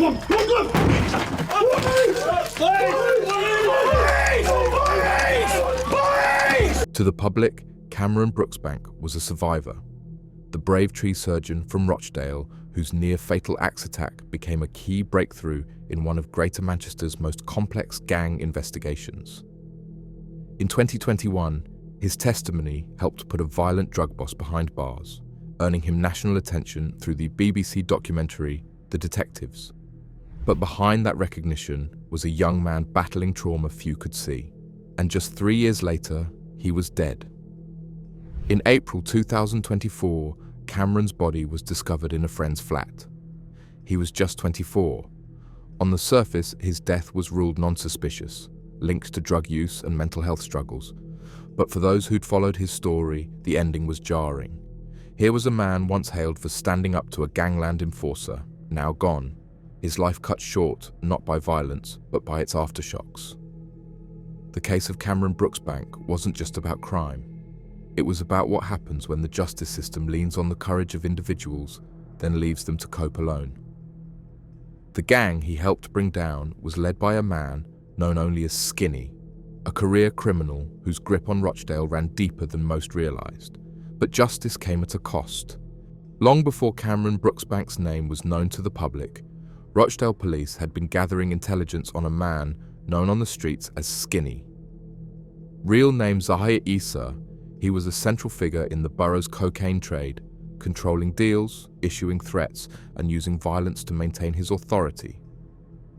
To the public, Cameron Brooksbank was a survivor, the brave tree surgeon from Rochdale whose near-fatal axe attack became a key breakthrough in one of Greater Manchester's most complex gang investigations. In 2021, his testimony helped put a violent drug boss behind bars, earning him national attention through the BBC documentary The Detectives. But behind that recognition was a young man battling trauma few could see, and just 3 years later, he was dead. In April 2024, Cameron's body was discovered in a friend's flat. He was just 24. On the surface, his death was ruled non-suspicious, linked to drug use and mental health struggles. But for those who'd followed his story, the ending was jarring. Here was a man once hailed for standing up to a gangland enforcer, now gone. His life cut short, not by violence, but by its aftershocks. The case of Cameron Brooksbank wasn't just about crime. It was about what happens when the justice system leans on the courage of individuals, then leaves them to cope alone. The gang he helped bring down was led by a man known only as Skinny, a career criminal whose grip on Rochdale ran deeper than most realised. But justice came at a cost. Long before Cameron Brooksbank's name was known to the public, Rochdale police had been gathering intelligence on a man known on the streets as Skinny. Real name Zahir Issa, he was a central figure in the borough's cocaine trade, controlling deals, issuing threats, and using violence to maintain his authority.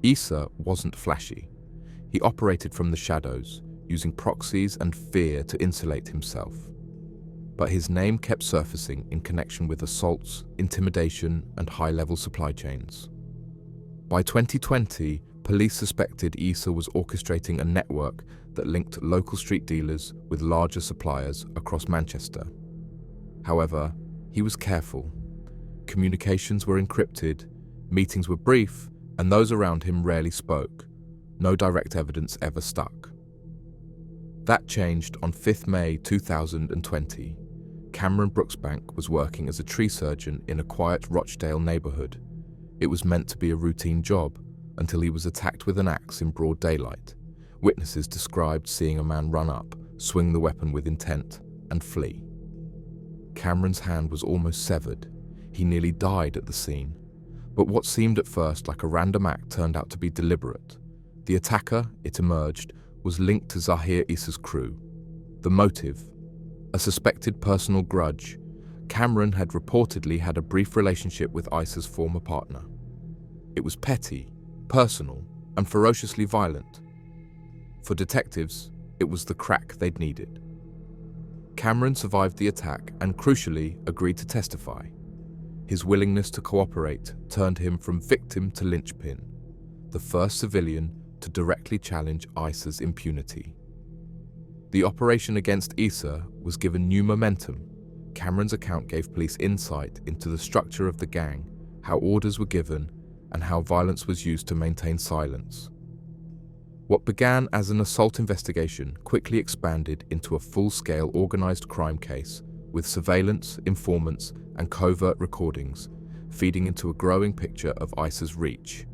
Issa wasn't flashy. He operated from the shadows, using proxies and fear to insulate himself. But his name kept surfacing in connection with assaults, intimidation, and high-level supply chains. By 2020, police suspected Issa was orchestrating a network that linked local street dealers with larger suppliers across Manchester. However, he was careful. Communications were encrypted, meetings were brief, and those around him rarely spoke. No direct evidence ever stuck. That changed on 5th May 2020. Cameron Brooksbank was working as a tree surgeon in a quiet Rochdale neighbourhood. It was meant to be a routine job until he was attacked with an axe in broad daylight. Witnesses described seeing a man run up, swing the weapon with intent, and flee. Cameron's hand was almost severed. He nearly died at the scene. But what seemed at first like a random act turned out to be deliberate. The attacker, it emerged, was linked to Zahir Issa's crew. The motive? A suspected personal grudge. Cameron had reportedly had a brief relationship with Issa's former partner. It was petty, personal, and ferociously violent. For detectives, it was the crack they'd needed. Cameron survived the attack and, crucially, agreed to testify. His willingness to cooperate turned him from victim to linchpin, the first civilian to directly challenge Issa's impunity. The operation against Issa was given new momentum. Cameron's account gave police insight into the structure of the gang, how orders were given, and how violence was used to maintain silence. What began as an assault investigation quickly expanded into a full-scale organised crime case with surveillance, informants, and covert recordings, feeding into a growing picture of Issa's reach.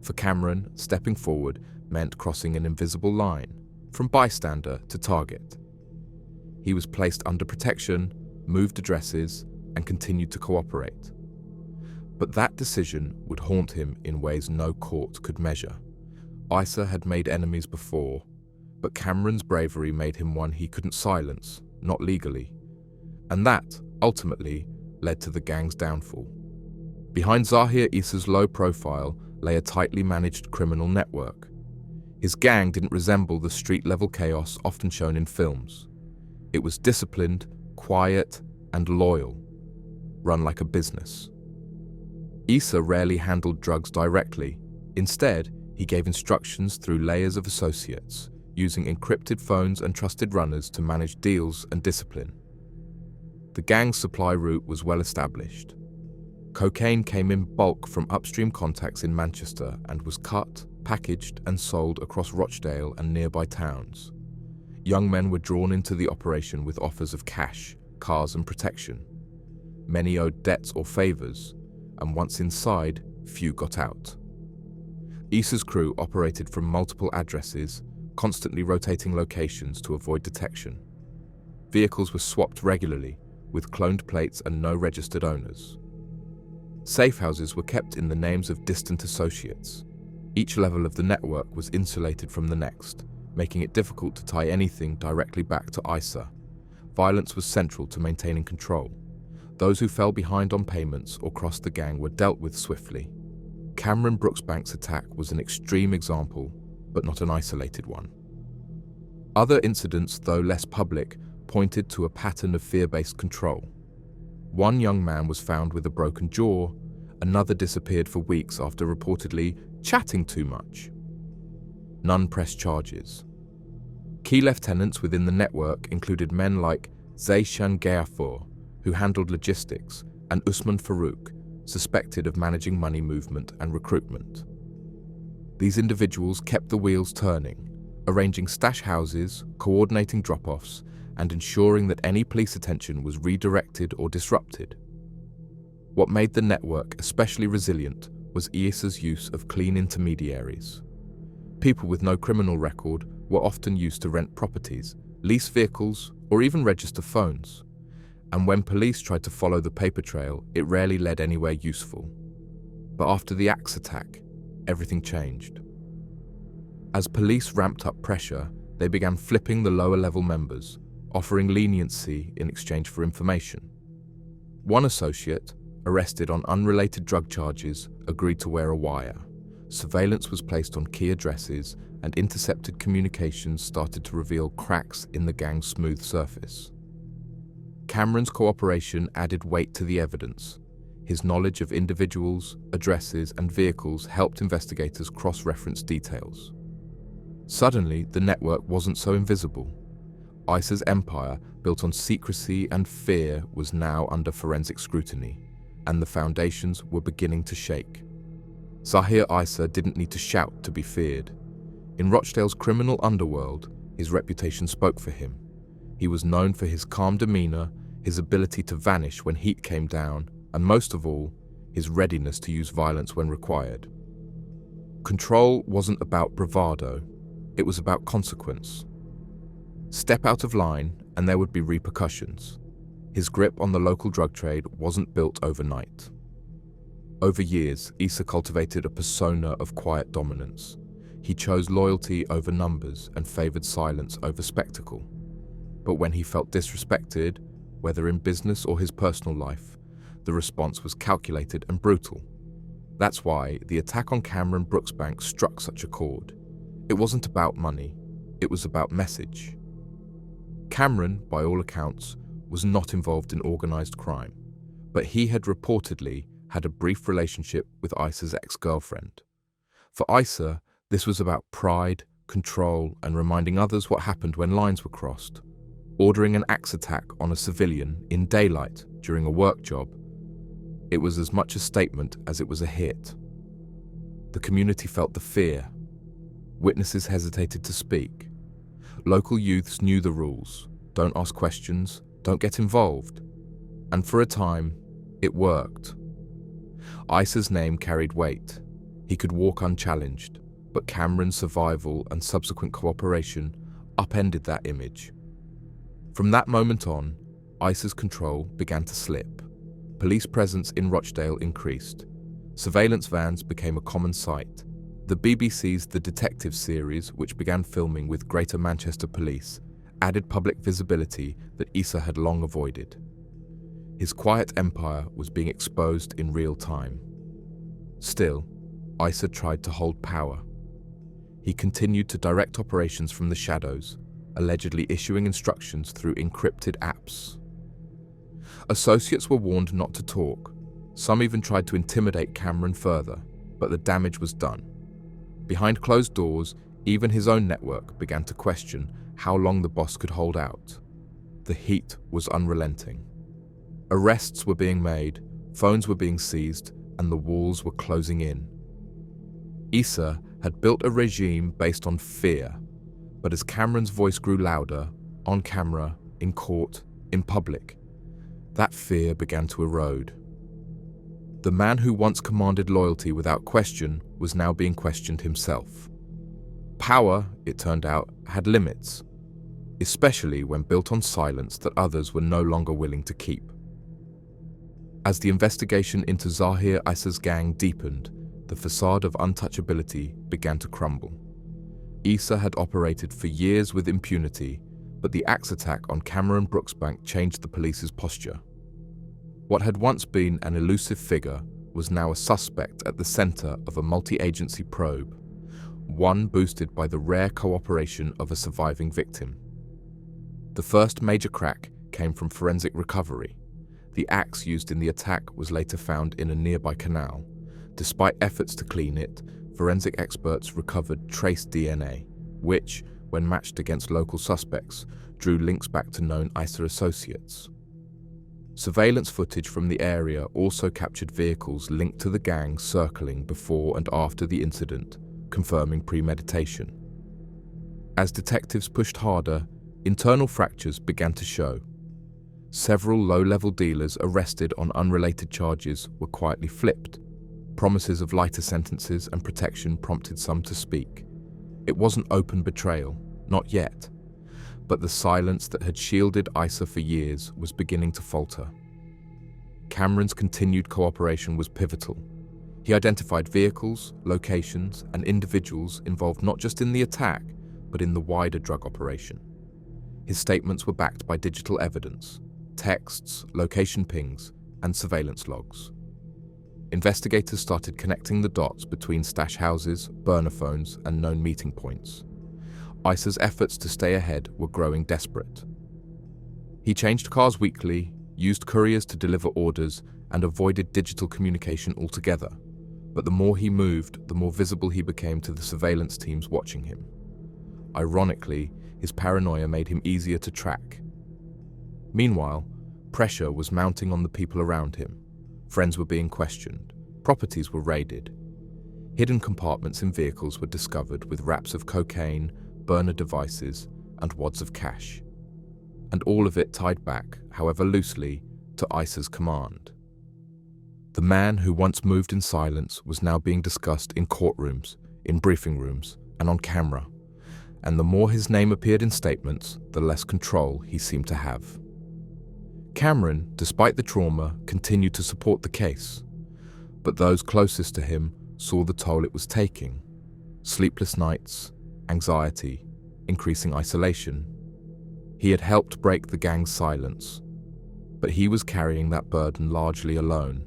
For Cameron, stepping forward meant crossing an invisible line, from bystander to target. He was placed under protection, moved addresses, and continued to cooperate. But that decision would haunt him in ways no court could measure. Issa had made enemies before, but Cameron's bravery made him one he couldn't silence, not legally. And that, ultimately, led to the gang's downfall. Behind Zahir Issa's low profile lay a tightly managed criminal network. His gang didn't resemble the street-level chaos often shown in films. It was disciplined, quiet, and loyal, run like a business. Issa rarely handled drugs directly. Instead, he gave instructions through layers of associates, using encrypted phones and trusted runners to manage deals and discipline. The gang's supply route was well established. Cocaine came in bulk from upstream contacts in Manchester and was cut, packaged, and sold across Rochdale and nearby towns. Young men were drawn into the operation with offers of cash, cars, and protection. Many owed debts or favours, and once inside, few got out. Issa's crew operated from multiple addresses, constantly rotating locations to avoid detection. Vehicles were swapped regularly, with cloned plates and no registered owners. Safe houses were kept in the names of distant associates. Each level of the network was insulated from the next, making it difficult to tie anything directly back to Issa. Violence was central to maintaining control. Those who fell behind on payments or crossed the gang were dealt with swiftly. Cameron Brooksbank's attack was an extreme example, but not an isolated one. Other incidents, though less public, pointed to a pattern of fear-based control. One young man was found with a broken jaw, another disappeared for weeks after reportedly chatting too much. None pressed charges. Key lieutenants within the network included men like Zayshan Gayafor, who handled logistics, and Usman Farouk, suspected of managing money movement and recruitment. These individuals kept the wheels turning, arranging stash houses, coordinating drop-offs, and ensuring that any police attention was redirected or disrupted. What made the network especially resilient was Issa's use of clean intermediaries. People with no criminal record were often used to rent properties, lease vehicles, or even register phones. And when police tried to follow the paper trail, it rarely led anywhere useful. But after the axe attack, everything changed. As police ramped up pressure, they began flipping the lower-level members, offering leniency in exchange for information. One associate, arrested on unrelated drug charges, agreed to wear a wire. Surveillance was placed on key addresses, and intercepted communications started to reveal cracks in the gang's smooth surface. Cameron's cooperation added weight to the evidence. His knowledge of individuals, addresses, and vehicles helped investigators cross-reference details. Suddenly, the network wasn't so invisible. Issa's empire, built on secrecy and fear, was now under forensic scrutiny, and the foundations were beginning to shake. Zahir Issa didn't need to shout to be feared. In Rochdale's criminal underworld, his reputation spoke for him. He was known for his calm demeanor, his ability to vanish when heat came down, and most of all, his readiness to use violence when required. Control wasn't about bravado, it was about consequence. Step out of line and there would be repercussions. His grip on the local drug trade wasn't built overnight. Over years, Issa cultivated a persona of quiet dominance. He chose loyalty over numbers and favored silence over spectacle. But when he felt disrespected, whether in business or his personal life, the response was calculated and brutal. That's why the attack on Cameron Brooksbank struck such a chord. It wasn't about money, it was about message. Cameron, by all accounts, was not involved in organized crime, but he had reportedly had a brief relationship with Issa's ex-girlfriend. For Issa, this was about pride, control, and reminding others what happened when lines were crossed. Ordering an axe attack on a civilian in daylight during a work job, it was as much a statement as it was a hit. The community felt the fear. Witnesses hesitated to speak. Local youths knew the rules. Don't ask questions, don't get involved. And for a time, it worked. Issa's name carried weight. He could walk unchallenged, but Cameron's survival and subsequent cooperation upended that image. From that moment on, Issa's control began to slip. Police presence in Rochdale increased. Surveillance vans became a common sight. The BBC's The Detective series, which began filming with Greater Manchester Police, added public visibility that Issa had long avoided. His quiet empire was being exposed in real time. Still, Issa tried to hold power. He continued to direct operations from the shadows, allegedly issuing instructions through encrypted apps. Associates were warned not to talk. Some even tried to intimidate Cameron further, but the damage was done. Behind closed doors, even his own network began to question how long the boss could hold out. The heat was unrelenting. Arrests were being made, phones were being seized, and the walls were closing in. Issa had built a regime based on fear, but as Cameron's voice grew louder, on camera, in court, in public, that fear began to erode. The man who once commanded loyalty without question was now being questioned himself. Power, it turned out, had limits, especially when built on silence that others were no longer willing to keep. As the investigation into Zahir Issa's gang deepened, the facade of untouchability began to crumble. Issa had operated for years with impunity, but the axe attack on Cameron Brooksbank changed the police's posture. What had once been an elusive figure was now a suspect at the center of a multi-agency probe, one boosted by the rare cooperation of a surviving victim. The first major crack came from forensic recovery. The axe used in the attack was later found in a nearby canal. Despite efforts to clean it, forensic experts recovered trace DNA, which, when matched against local suspects, drew links back to known Issa associates. Surveillance footage from the area also captured vehicles linked to the gang circling before and after the incident, confirming premeditation. As detectives pushed harder, internal fractures began to show. Several low-level dealers arrested on unrelated charges were quietly flipped. Promises of lighter sentences and protection prompted some to speak. It wasn't open betrayal, not yet, but the silence that had shielded Issa for years was beginning to falter. Cameron's continued cooperation was pivotal. He identified vehicles, locations, and individuals involved not just in the attack, but in the wider drug operation. His statements were backed by digital evidence, texts, location pings, and surveillance logs. Investigators started connecting the dots between stash houses, burner phones, and known meeting points. Issa's efforts to stay ahead were growing desperate. He changed cars weekly, used couriers to deliver orders, and avoided digital communication altogether. But the more he moved, the more visible he became to the surveillance teams watching him. Ironically, his paranoia made him easier to track. Meanwhile, pressure was mounting on the people around him. Friends were being questioned. Properties were raided. Hidden compartments in vehicles were discovered with wraps of cocaine, burner devices, and wads of cash. And all of it tied back, however loosely, to Issa's command. The man who once moved in silence was now being discussed in courtrooms, in briefing rooms, and on camera. And the more his name appeared in statements, the less control he seemed to have. Cameron, despite the trauma, continued to support the case. But those closest to him saw the toll it was taking. Sleepless nights, anxiety, increasing isolation. He had helped break the gang's silence, but he was carrying that burden largely alone.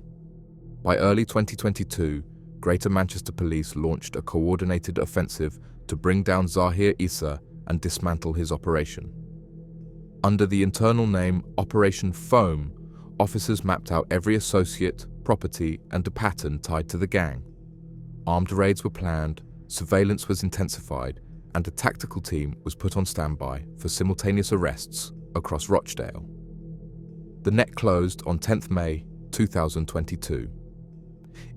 By early 2022, Greater Manchester Police launched a coordinated offensive to bring down Zahir Issa and dismantle his operation. Under the internal name Operation Foam, officers mapped out every associate, property, and a pattern tied to the gang. Armed raids were planned, surveillance was intensified, and a tactical team was put on standby for simultaneous arrests across Rochdale. The net closed on 10th May 2022.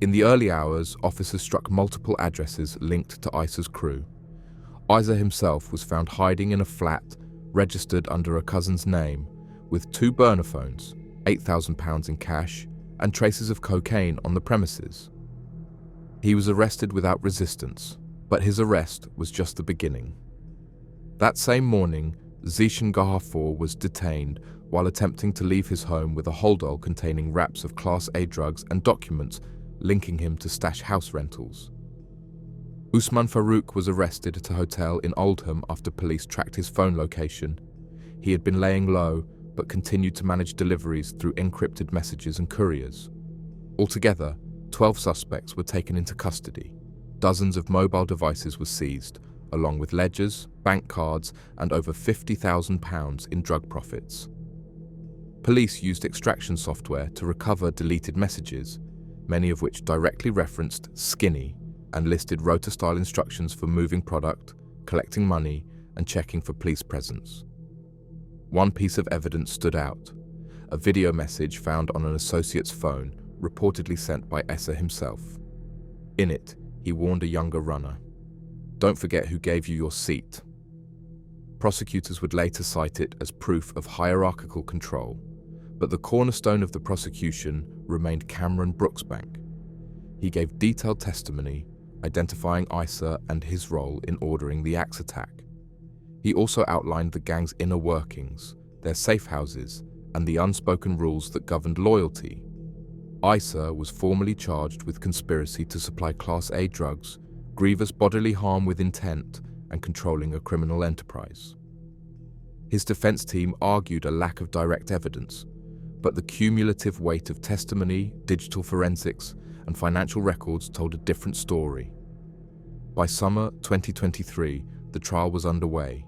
In the early hours, officers struck multiple addresses linked to Issa's crew. Issa himself was found hiding in a flat registered under a cousin's name, with 2 burner phones, £8,000 in cash, and traces of cocaine on the premises. He was arrested without resistance, but his arrest was just the beginning. That same morning, Zishan Gahafour was detained while attempting to leave his home with a holdall containing wraps of Class A drugs and documents linking him to stash house rentals. Usman Farouk was arrested at a hotel in Oldham after police tracked his phone location. He had been laying low, but continued to manage deliveries through encrypted messages and couriers. Altogether, 12 suspects were taken into custody. Dozens of mobile devices were seized, along with ledgers, bank cards, and over £50,000 in drug profits. Police used extraction software to recover deleted messages, many of which directly referenced Skinny and listed rota-style instructions for moving product, collecting money, and checking for police presence. One piece of evidence stood out: a video message found on an associate's phone, reportedly sent by Issa himself. In it, he warned a younger runner, "Don't forget who gave you your seat." Prosecutors would later cite it as proof of hierarchical control, But the cornerstone of the prosecution remained Cameron Brooksbank. He gave detailed testimony, identifying Issa and his role in ordering the axe attack. He also outlined the gang's inner workings, their safe houses, and the unspoken rules that governed loyalty. Issa was formally charged with conspiracy to supply Class A drugs, grievous bodily harm with intent, and controlling a criminal enterprise. His defense team argued a lack of direct evidence, but the cumulative weight of testimony, digital forensics, and financial records told a different story. By summer 2023, the trial was underway.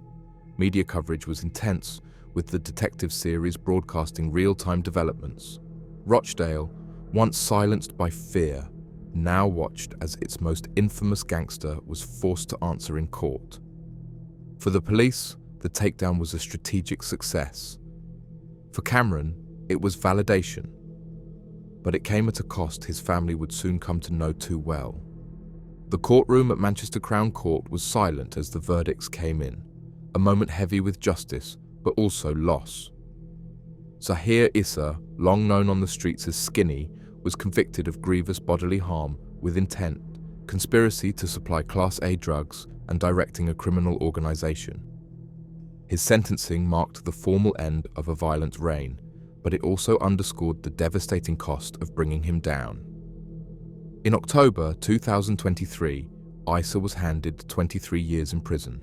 Media coverage was intense, with the detective series broadcasting real-time developments. Rochdale, once silenced by fear, now watched as its most infamous gangster was forced to answer in court. For the police, the takedown was a strategic success. For Cameron, it was validation. But it came at a cost his family would soon come to know too well. The courtroom at Manchester Crown Court was silent as the verdicts came in, a moment heavy with justice, but also loss. Zahir Issa, long known on the streets as Skinny, was convicted of grievous bodily harm with intent, conspiracy to supply Class A drugs, and directing a criminal organization. His sentencing marked the formal end of a violent reign, but it also underscored the devastating cost of bringing him down. In October 2023, Issa was handed 23 years in prison.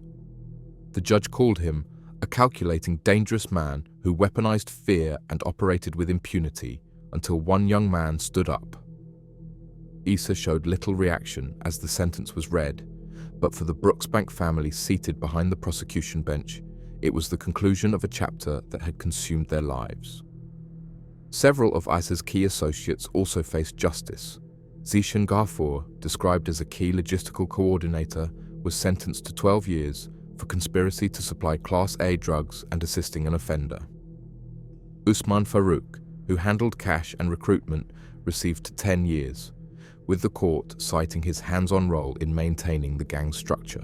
The judge called him a calculating, dangerous man who weaponized fear and operated with impunity until one young man stood up. Issa showed little reaction as the sentence was read, but for the Brooksbank family seated behind the prosecution bench, it was the conclusion of a chapter that had consumed their lives. Several of Issa's key associates also faced justice. Zishan Ghafoor, described as a key logistical coordinator, was sentenced to 12 years for conspiracy to supply Class A drugs and assisting an offender. Usman Farouk, who handled cash and recruitment, received 10 years, with the court citing his hands-on role in maintaining the gang structure.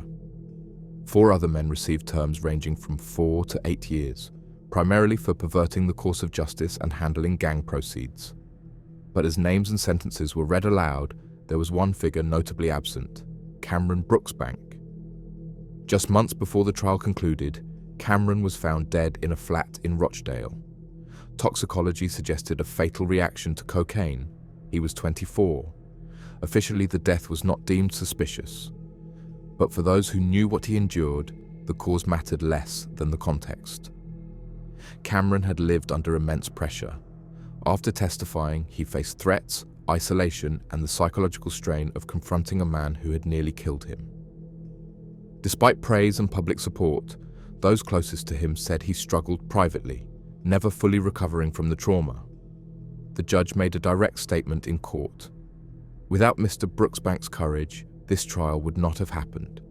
4 other men received terms ranging from 4 to 8 years, primarily for perverting the course of justice and handling gang proceeds. But as names and sentences were read aloud, there was one figure notably absent: Cameron Brooksbank. Just months before the trial concluded, Cameron was found dead in a flat in Rochdale. Toxicology suggested a fatal reaction to cocaine. He was 24. Officially, the death was not deemed suspicious. But for those who knew what he endured, the cause mattered less than the context. Cameron had lived under immense pressure. After testifying, he faced threats, isolation, and the psychological strain of confronting a man who had nearly killed him. Despite praise and public support, those closest to him said he struggled privately, never fully recovering from the trauma. The judge made a direct statement in court. Without Mr. Brooksbank's courage, this trial would not have happened.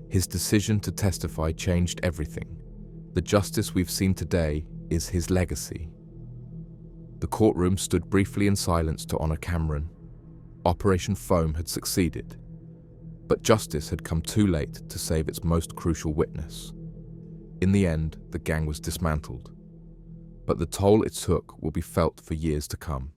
His decision to testify changed everything. The justice we've seen today is his legacy. The courtroom stood briefly in silence to honor Cameron. Operation Foam had succeeded, but justice had come too late to save its most crucial witness. In the end, the gang was dismantled, but the toll it took will be felt for years to come.